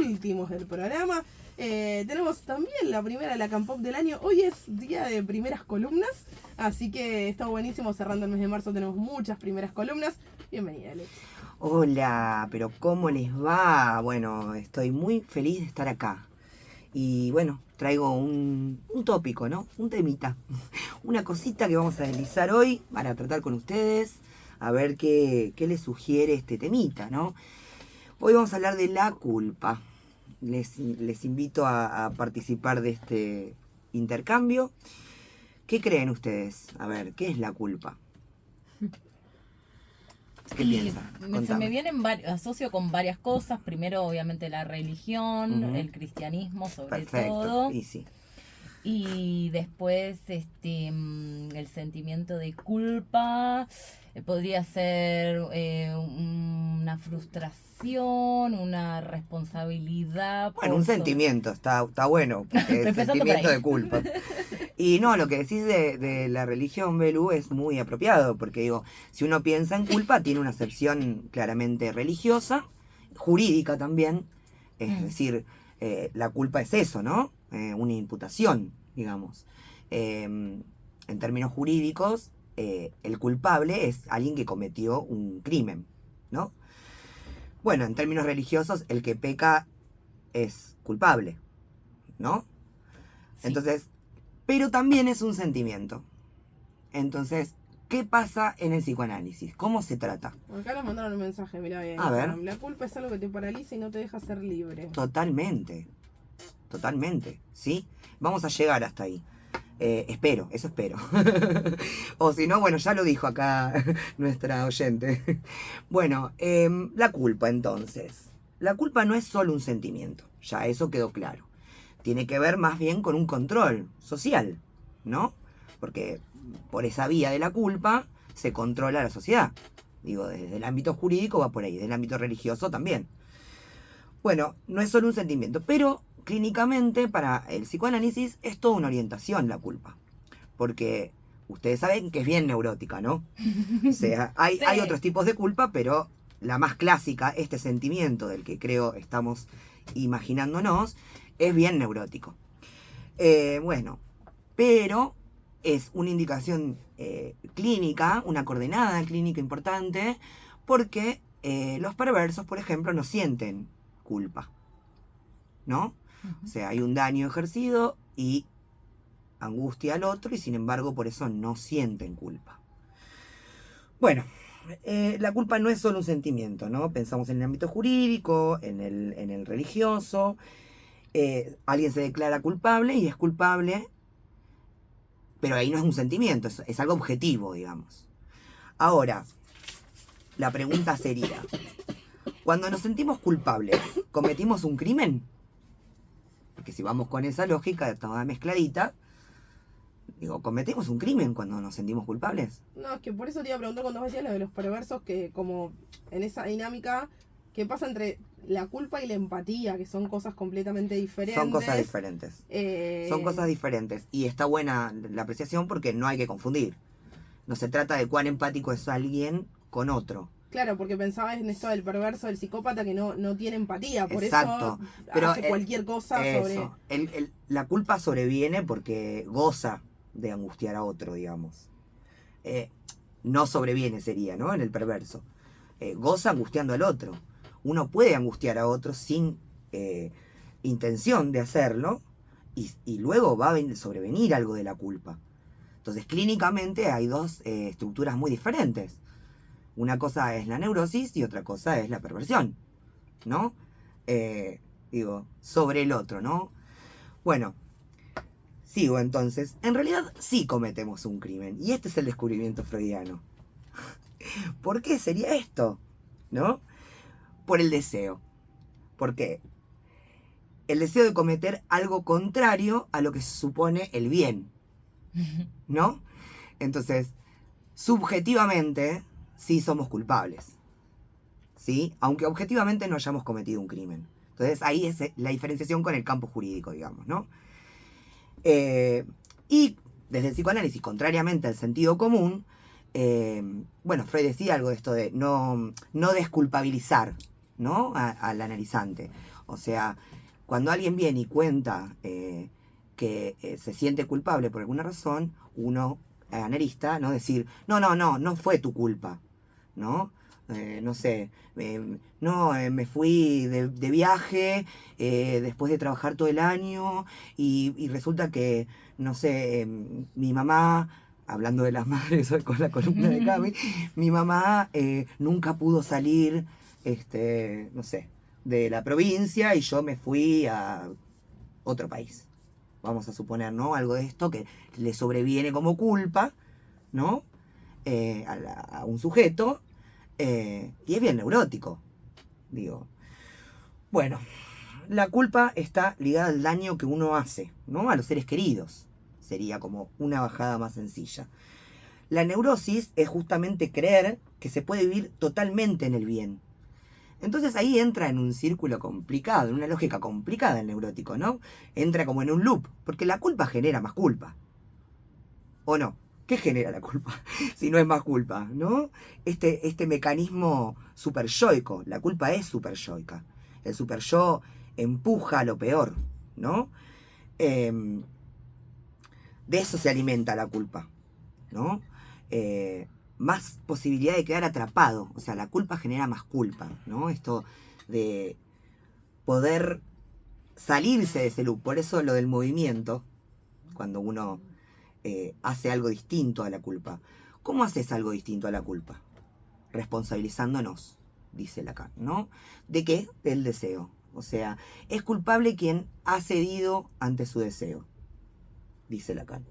últimos del programa. Tenemos también la primera de la Campop del año. Hoy es día de primeras columnas, así que está buenísimo. Cerrando el mes de marzo tenemos muchas primeras columnas. Bienvenida, Leti. Hola, pero ¿cómo les va? Bueno, estoy muy feliz de estar acá. Y bueno, traigo un tópico, ¿no? Un temita. Una cosita que vamos a deslizar hoy para tratar con ustedes. A ver qué les sugiere este temita, ¿no? Hoy vamos a hablar de la culpa. Les invito a participar de este intercambio. ¿Qué creen ustedes? A ver, ¿qué es la culpa? ¿Qué piensan? Se Contame. me vienen asocio con varias cosas. Primero, obviamente, la religión, el cristianismo sobre todo. Y sí. Y después el sentimiento de culpa podría ser una frustración, una responsabilidad. Bueno, un sentimiento, está bueno, porque el sentimiento de culpa. Y no, lo que decís de la religión, Belu, es muy apropiado, porque digo, si uno piensa en culpa, tiene una acepción claramente religiosa, jurídica también, es decir, la culpa es eso, ¿no? Una imputación, digamos. En términos jurídicos, el culpable es alguien que cometió un crimen, ¿no? Bueno, en términos religiosos, el que peca es culpable, ¿no? Sí. Entonces, pero también es un sentimiento. Entonces, ¿qué pasa en el psicoanálisis? ¿Cómo se trata? Acá nos mandaron un mensaje, mirá bien. A ver. La culpa es algo que te paraliza y no te deja ser libre. Totalmente, ¿sí? Vamos a llegar hasta ahí. Espero. O si no, bueno, ya lo dijo acá nuestra oyente. Bueno, la culpa entonces. La culpa no es solo un sentimiento, ya eso quedó claro. Tiene que ver más bien con un control social, ¿no? Porque por esa vía de la culpa se controla la sociedad. Digo, desde el ámbito jurídico va por ahí, desde el ámbito religioso también. Bueno, no es solo un sentimiento, pero clínicamente para el psicoanálisis es toda una orientación la culpa. Porque ustedes saben que es bien neurótica, ¿no? O sea, hay otros tipos de culpa, pero la más clásica, este sentimiento del que creo estamos imaginándonos, es bien neurótico. Bueno, pero es una indicación clínica, una coordenada clínica importante, porque los perversos, por ejemplo, no sienten culpa, ¿no? O sea, hay un daño ejercido y angustia al otro y sin embargo por eso no sienten culpa. Bueno, la culpa no es solo un sentimiento, ¿no? Pensamos en el ámbito jurídico, en el religioso. Alguien se declara culpable y es culpable, pero ahí no es un sentimiento, es algo objetivo, digamos. Ahora, la pregunta sería, cuando nos sentimos culpables, ¿cometimos un crimen? Porque si vamos con esa lógica toda mezcladita, digo, ¿cometemos un crimen cuando nos sentimos culpables? No, es que por eso te iba a preguntar cuando decías lo de los perversos, que como en esa dinámica que pasa entre la culpa y la empatía, que son cosas completamente diferentes. Son cosas diferentes. Y está buena la apreciación porque no hay que confundir. No se trata de cuán empático es alguien con otro. Claro, porque pensaba en esto del perverso, del psicópata que no tiene empatía, por Exacto. eso pero hace cualquier cosa sobre... La culpa sobreviene porque goza de angustiar a otro, digamos. No sobreviene sería, ¿no? En el perverso. Goza angustiando al otro. Uno puede angustiar a otro sin intención de hacerlo y luego va a sobrevenir algo de la culpa. Entonces, clínicamente hay dos estructuras muy diferentes. Una cosa es la neurosis y otra cosa es la perversión, ¿no? Sobre el otro, ¿no? Bueno, sigo entonces. En realidad sí cometemos un crimen. Y este es el descubrimiento freudiano. ¿Por qué sería esto? ¿No? Por el deseo. ¿Por qué? El deseo de cometer algo contrario a lo que se supone el bien, ¿no? Entonces, subjetivamente, sí somos culpables, ¿sí? Aunque objetivamente no hayamos cometido un crimen. Entonces, ahí es la diferenciación con el campo jurídico, digamos, ¿no? Y desde el psicoanálisis, contrariamente al sentido común, bueno, Freud decía algo de esto de no desculpabilizar, ¿no? Al analizante. O sea, cuando alguien viene y cuenta que se siente culpable por alguna razón, uno, analista, ¿no? Decir, no fue tu culpa, ¿no? No sé, me fui de viaje después de trabajar todo el año y resulta que, no sé, mi mamá, hablando de las madres hoy con la columna de Cami, mi mamá nunca pudo salir, no sé, de la provincia y yo me fui a otro país. Vamos a suponer, ¿no? Algo de esto que le sobreviene como culpa, ¿no? A un sujeto. Y es bien neurótico, digo. Bueno, la culpa está ligada al daño que uno hace, ¿no? A los seres queridos. Sería como una bajada más sencilla. La neurosis es justamente creer que se puede vivir totalmente en el bien. Entonces ahí entra en un círculo complicado, en una lógica complicada el neurótico, ¿no? Entra como en un loop, porque la culpa genera más culpa. ¿O no? ¿Qué genera la culpa? Si no es más culpa, ¿no? Este mecanismo superyoico, la culpa es superyoica. El superyo empuja a lo peor, ¿no? De eso se alimenta la culpa, ¿no? Más posibilidad de quedar atrapado. O sea, la culpa genera más culpa, ¿no? Esto de poder salirse de ese loop. Por eso lo del movimiento, cuando uno hace algo distinto a la culpa. ¿Cómo haces algo distinto a la culpa? Responsabilizándonos, dice Lacan, ¿no? ¿De qué? Del deseo. O sea, es culpable quien ha cedido ante su deseo, dice Lacan.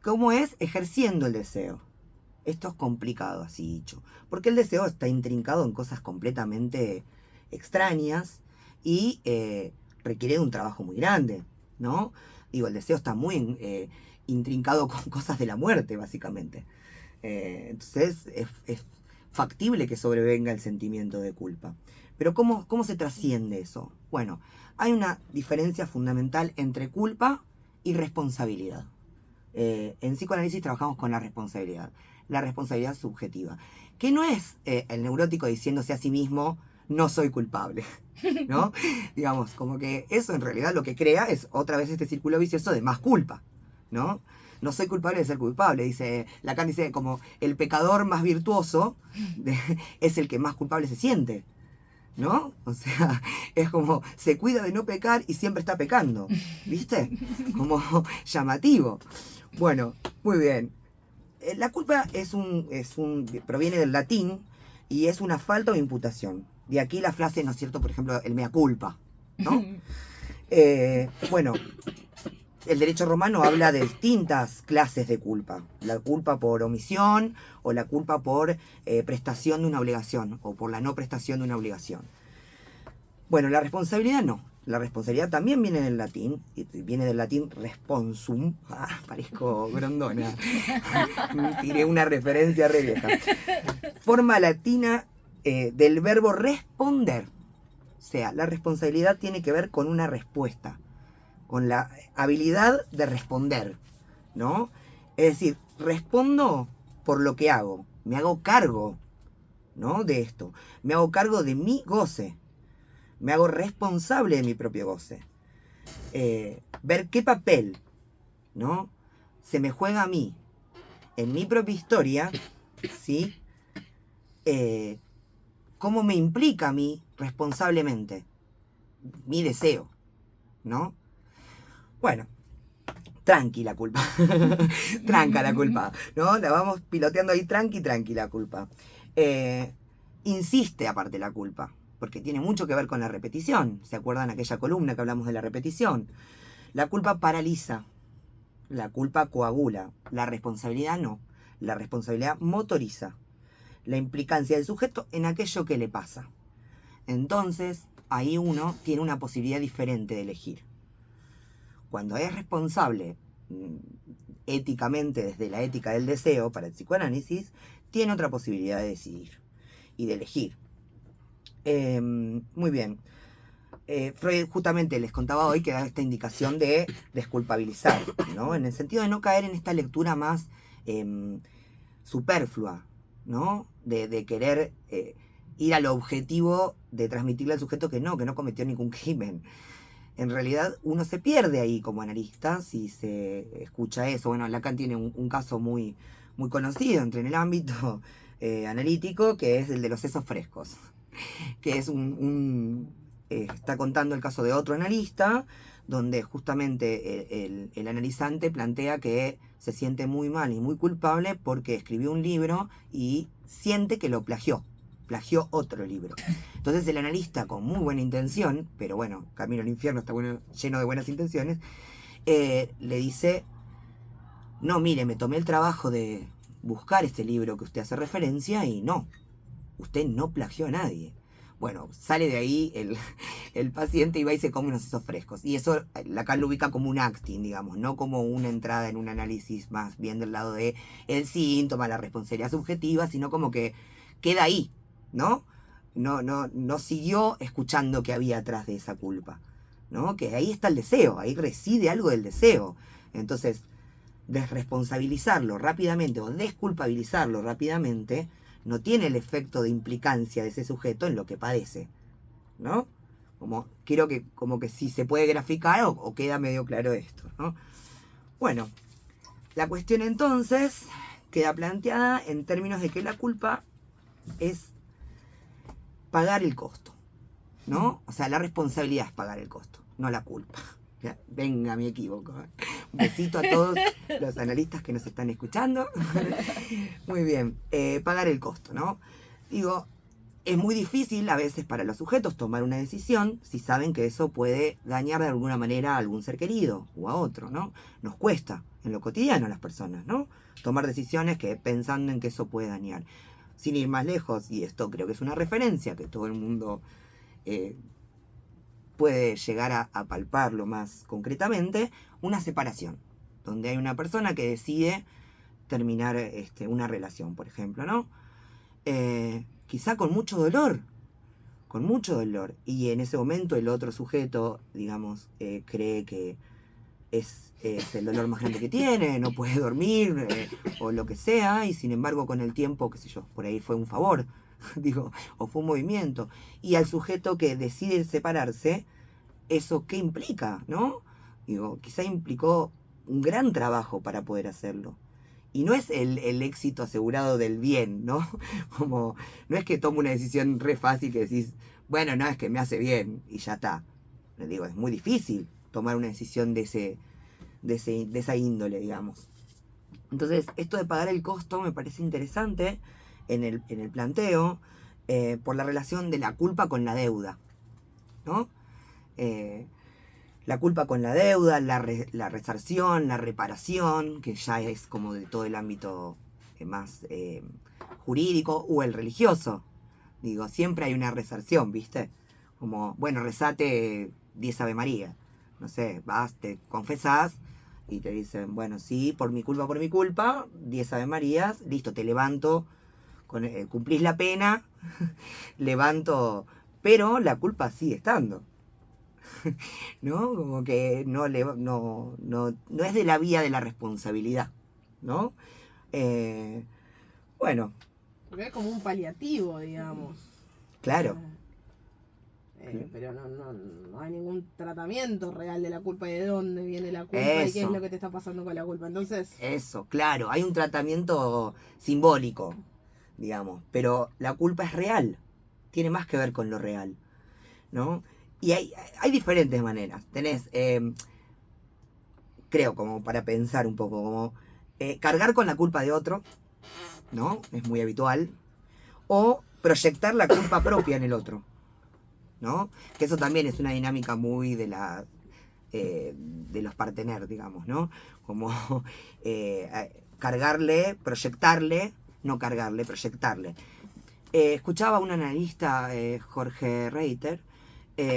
¿Cómo es? Ejerciendo el deseo. Esto es complicado, así dicho, porque el deseo está intrincado en cosas completamente extrañas y requiere de un trabajo muy grande, ¿no? Digo, el deseo está muy intrincado con cosas de la muerte, básicamente. Entonces es factible que sobrevenga el sentimiento de culpa. Pero ¿cómo se trasciende eso? Bueno, hay una diferencia fundamental entre culpa y responsabilidad. En psicoanálisis trabajamos con la responsabilidad subjetiva, que no es el neurótico diciéndose a sí mismo, no soy culpable, ¿no? Digamos, como que eso en realidad lo que crea es otra vez este círculo vicioso de más culpa, ¿no? No soy culpable de ser culpable, dice Lacan, dice como el pecador más virtuoso es el que más culpable se siente, ¿no? O sea, es como se cuida de no pecar y siempre está pecando, ¿viste? Como llamativo. Bueno, muy bien. La culpa proviene del latín y es una falta o imputación. De aquí la frase, ¿no es cierto? Por ejemplo, el mea culpa, ¿no? Bueno, el derecho romano habla de distintas clases de culpa. La culpa por omisión o la culpa por prestación de una obligación o por la no prestación de una obligación. Bueno, la responsabilidad no. La responsabilidad también viene del latín, y viene del latín responsum. Parezco Grondona. Tiré una referencia re vieja. Forma latina del verbo responder. O sea, la responsabilidad tiene que ver con una respuesta, con la habilidad de responder, ¿no? Es decir, respondo por lo que hago, me hago cargo, ¿no? De esto, me hago cargo de mi goce, me hago responsable de mi propio goce. Ver qué papel, ¿no? Se me juega a mí, en mi propia historia, ¿sí? Cómo me implica a mí responsablemente mi deseo, ¿no? Bueno, tranqui la culpa. Tranca la culpa, ¿no? La vamos piloteando ahí, tranqui la culpa. Insiste aparte la culpa, porque tiene mucho que ver con la repetición. ¿Se acuerdan aquella columna que hablamos de la repetición? La culpa paraliza, la culpa coagula, la responsabilidad no. La responsabilidad motoriza la implicancia del sujeto en aquello que le pasa. Entonces, ahí uno tiene una posibilidad diferente de elegir. Cuando es responsable éticamente desde la ética del deseo para el psicoanálisis, tiene otra posibilidad de decidir y de elegir. Muy bien. Freud justamente les contaba hoy que da esta indicación de desculpabilizar, ¿no? En el sentido de no caer en esta lectura más superflua, ¿no? De querer ir a lo objetivo de transmitirle al sujeto que no cometió ningún crimen. En realidad uno se pierde ahí como analista si se escucha eso. Bueno, Lacan tiene un caso muy, muy conocido en el ámbito analítico, que es el de los sesos frescos, que es está contando el caso de otro analista, donde justamente el analizante plantea que se siente muy mal y muy culpable porque escribió un libro y siente que lo plagió otro libro. Entonces el analista, con muy buena intención, pero bueno, Camino al Infierno está lleno de buenas intenciones, le dice: no, mire, me tomé el trabajo de buscar este libro que usted hace referencia y no, usted no plagió a nadie. Bueno, sale de ahí el paciente y va y se come unos sesos frescos. Y eso Lacan lo ubica como un acting, digamos, no como una entrada en un análisis más bien del lado de el síntoma, la responsabilidad subjetiva, sino como que queda ahí, ¿no? No siguió escuchando qué había atrás de esa culpa, ¿no? Que ahí está el deseo, ahí reside algo del deseo. Entonces, desresponsabilizarlo rápidamente o desculpabilizarlo rápidamente no tiene el efecto de implicancia de ese sujeto en lo que padece, ¿no? Quiero que si se puede graficar o queda medio claro esto, ¿no? Bueno, la cuestión entonces queda planteada en términos de que la culpa es pagar el costo, ¿no? O sea, la responsabilidad es pagar el costo, no la culpa. Venga, me equivoco. Un besito a todos los analistas que nos están escuchando. Muy bien, pagar el costo, ¿no? Digo, es muy difícil a veces para los sujetos tomar una decisión si saben que eso puede dañar de alguna manera a algún ser querido o a otro, ¿no? Nos cuesta en lo cotidiano a las personas, ¿no? Tomar decisiones que pensando en que eso puede dañar. Sin ir más lejos, y esto creo que es una referencia que todo el mundo puede llegar a palparlo más concretamente, una separación, donde hay una persona que decide terminar una relación, por ejemplo, ¿no? Quizá con mucho dolor, y en ese momento el otro sujeto, digamos, cree que es el dolor más grande que tiene, no puede dormir, o lo que sea, y sin embargo con el tiempo, qué sé yo, por ahí fue un favor, digo, o fue un movimiento, y al sujeto que decide separarse, ¿eso qué implica, no? Digo, quizá implicó un gran trabajo para poder hacerlo. Y no es el éxito asegurado del bien, ¿no? No es que tomo una decisión re fácil que decís, bueno, no, es que me hace bien y ya está. Le digo, es muy difícil tomar una decisión de esa índole, digamos. Entonces, esto de pagar el costo me parece interesante en el planteo, por la relación de la culpa con la deuda, ¿no? La culpa con la deuda, la resarción, la reparación, que ya es como de todo el ámbito más jurídico, o el religioso. Digo, siempre hay una resarción, ¿viste? Como, bueno, rezate 10 Ave María. No sé, vas, te confesás y te dicen, bueno, sí, por mi culpa, 10 Ave Marías, listo, te levanto, cumplís la pena, levanto, pero la culpa sigue estando. ¿No? Como que no es de la vía de la responsabilidad, ¿no? Bueno. Porque es como un paliativo, digamos. Claro. Pero no hay ningún tratamiento real de la culpa y de dónde viene la culpa y qué es lo que te está pasando con la culpa. Entonces. Eso, claro. Hay un tratamiento simbólico, digamos. Pero la culpa es real. Tiene más que ver con lo real, ¿no? Y hay diferentes maneras. Tenés, creo, como para pensar un poco, como cargar con la culpa de otro, ¿no? Es muy habitual. O proyectar la culpa propia en el otro, ¿no? Que eso también es una dinámica muy de los partener, digamos, ¿no? Como cargarle, proyectarle, no cargarle, proyectarle. Escuchaba a un analista, Jorge Reiter,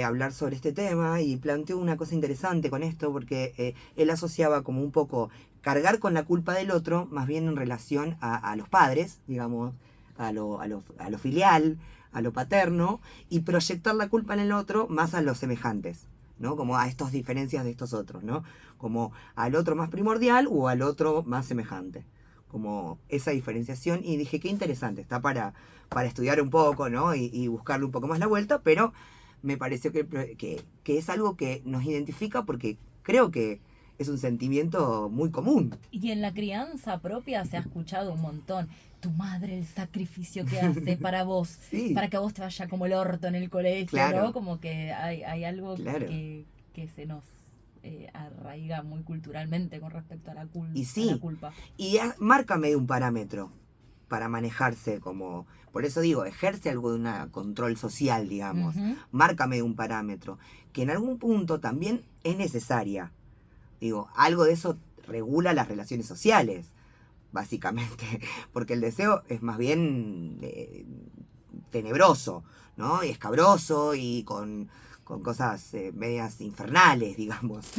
hablar sobre este tema y planteó una cosa interesante con esto, porque él asociaba como un poco cargar con la culpa del otro, más bien en relación a los padres, digamos, a lo filial, a lo paterno, y proyectar la culpa en el otro más a los semejantes, ¿no? Como a estas diferencias de estos otros, ¿no? Como al otro más primordial o al otro más semejante. como esa diferenciación, y dije, qué interesante, está para estudiar un poco, ¿no? Y buscarle un poco más la vuelta, pero me pareció que es algo que nos identifica porque creo que es un sentimiento muy común. Y en la crianza propia se ha escuchado un montón. Tu madre, el sacrificio que hace para vos, Sí. para que a vos te vaya como el orto en el colegio, Claro. ¿no? Como que hay algo Claro. que se nos arraiga muy culturalmente con respecto a la, Y sí. a la culpa. Y marca medio un parámetro para manejarse como... Por eso digo, ejerce algo de un control social, digamos. Ujú. Marca medio un parámetro, que en algún punto también es necesaria. Digo, algo de eso regula las relaciones sociales, básicamente. Porque el deseo es más bien tenebroso, ¿no? Y escabroso y con cosas medias infernales, digamos,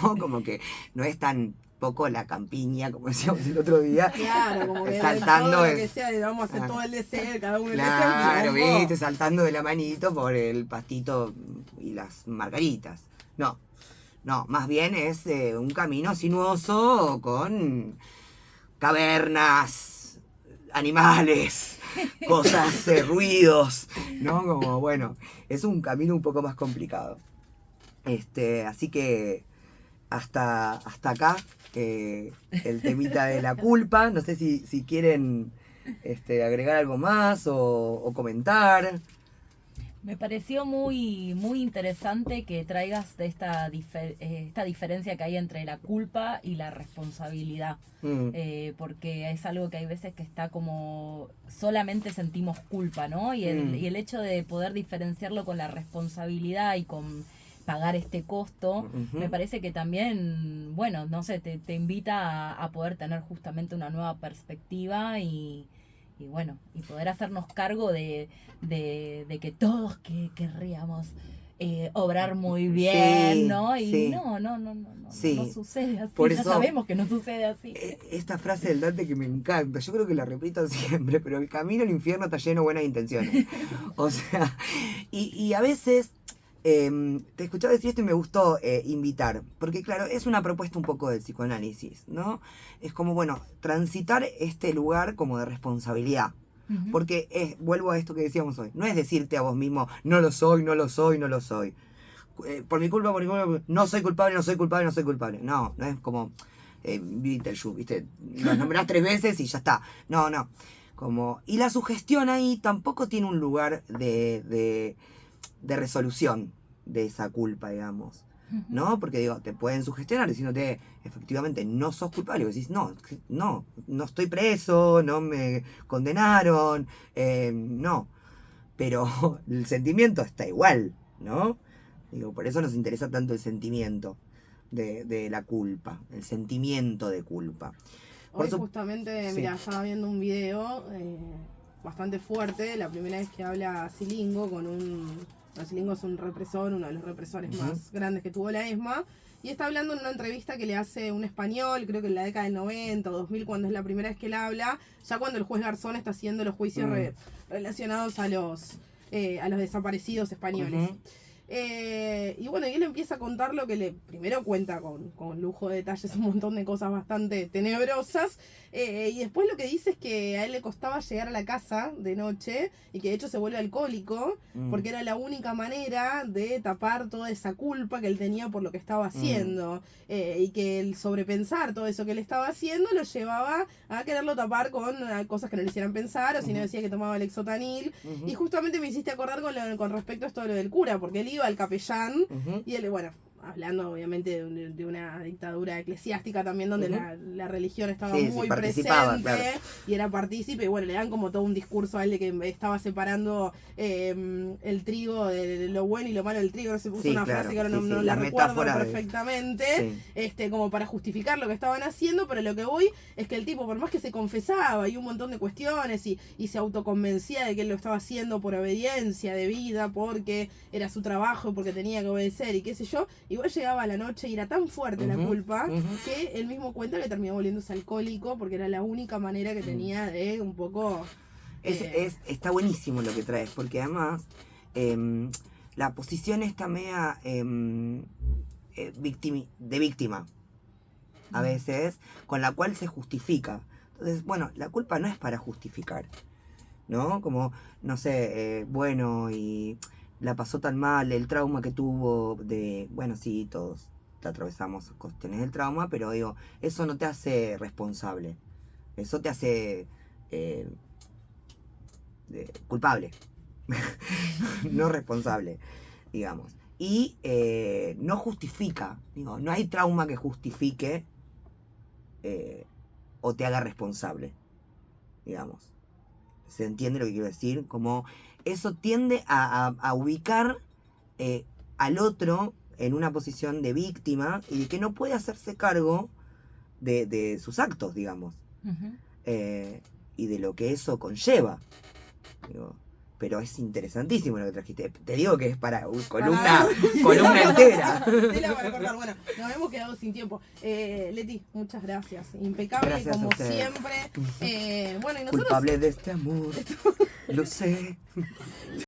¿no? Como que no es tan poco la campiña, como decíamos el otro día. Claro, como que saltando todo lo que sea, vamos a hacer todo el deseo, cada uno el deseo. Claro, viste, saltando de la manito por el pastito y las margaritas. No, más bien es un camino sinuoso con cavernas, animales, cosas, ruidos, ¿no? Como, bueno, es un camino un poco más complicado. Así que hasta acá el temita de la culpa. No sé si quieren agregar algo más o comentar. Me pareció muy, muy interesante que traigas de esta diferencia que hay entre la culpa y la responsabilidad. Porque es algo que hay veces que está como solamente sentimos culpa, ¿no? Y el hecho de poder diferenciarlo con la responsabilidad y con pagar este costo, me parece que también, bueno, no sé, te invita a poder tener justamente una nueva perspectiva y bueno, y poder hacernos cargo de que todos querríamos obrar muy bien, Sí, ¿no? Y sí. Sí. no sucede así. Por Ya eso, sabemos que no sucede así. Esta frase del Dante que me encanta, yo creo que la repito siempre, pero el camino al infierno está lleno de buenas intenciones. O sea, y a veces te escuchaba decir esto y me gustó invitar, porque claro, es una propuesta un poco del psicoanálisis, ¿no? Es como, bueno, transitar este lugar como de responsabilidad. Ujú. Porque vuelvo a esto que decíamos hoy, no es decirte a vos mismo, no lo soy, no lo soy, no lo soy. Por mi culpa, no soy culpable, no soy culpable, no soy culpable. No es como Beetlejuice, ¿viste? Lo nombrás 3 veces y ya está. No. Como, y la sugestión ahí tampoco tiene un lugar de resolución de esa culpa, digamos. ¿No? Porque digo, te pueden sugestionar diciéndote, efectivamente, no sos culpable. Y vos decís, no estoy preso, no me condenaron, no. Pero el sentimiento está igual, ¿no? Digo, por eso nos interesa tanto el sentimiento de la culpa, el sentimiento de culpa. Hoy justamente, sí. Mira, estaba viendo un video bastante fuerte, la primera vez que habla Silingo con Silingo es un represor, uno de los represores más grandes que tuvo la ESMA, y está hablando en una entrevista que le hace un español, creo que en la década del 90 o 2000, cuando es la primera vez que él habla, ya cuando el juez Garzón está haciendo los juicios relacionados a los desaparecidos españoles. Y bueno, y él empieza a contar lo que primero cuenta con lujo de detalles un montón de cosas bastante tenebrosas, y después lo que dice es que a él le costaba llegar a la casa de noche y que de hecho se vuelve alcohólico porque era la única manera de tapar toda esa culpa que él tenía por lo que estaba haciendo, y que el sobrepensar todo eso que él estaba haciendo lo llevaba a quererlo tapar con cosas que no le hicieran pensar, o si no decía que tomaba el Lexotanil. Y justamente me hiciste acordar con respecto a esto de lo del cura, porque él iba al capellán y él, bueno, hablando obviamente de una dictadura eclesiástica también donde la religión estaba muy presente, claro, y era partícipe, y bueno, le dan como todo un discurso a él de que estaba separando el trigo de lo bueno y lo malo del trigo, no se puso una frase que ahora no la recuerdo perfectamente, como para justificar lo que estaban haciendo, pero lo que voy es que el tipo, por más que se confesaba y un montón de cuestiones y se autoconvencía de que él lo estaba haciendo por obediencia de vida, porque era su trabajo, porque tenía que obedecer y qué sé yo, igual llegaba a la noche y era tan fuerte la culpa que él mismo cuenta que terminó volviéndose alcohólico porque era la única manera que tenía de un poco... Está buenísimo lo que traes, porque además la posición está media de víctima a veces, con la cual se justifica. Entonces, bueno, la culpa no es para justificar, ¿no? Como, no sé, bueno, y la pasó tan mal, el trauma que tuvo de, bueno, sí, todos atravesamos cuestiones del trauma, pero digo, eso no te hace responsable, eso te hace culpable, no responsable, digamos. Y no justifica, digo, no hay trauma que justifique o te haga responsable, digamos. ¿Se entiende lo que quiero decir? Como eso tiende a ubicar al otro en una posición de víctima y de que no puede hacerse cargo de sus actos, digamos. Ujú. Y de lo que eso conlleva. Digo, pero es interesantísimo lo que trajiste. Te digo que es para columna entera. Tela para cortar. Bueno, nos hemos quedado sin tiempo. Leti, muchas gracias. Impecable, Gracias a como ustedes. siempre. Bueno, y nosotros... Culpable de este amor, lo sé.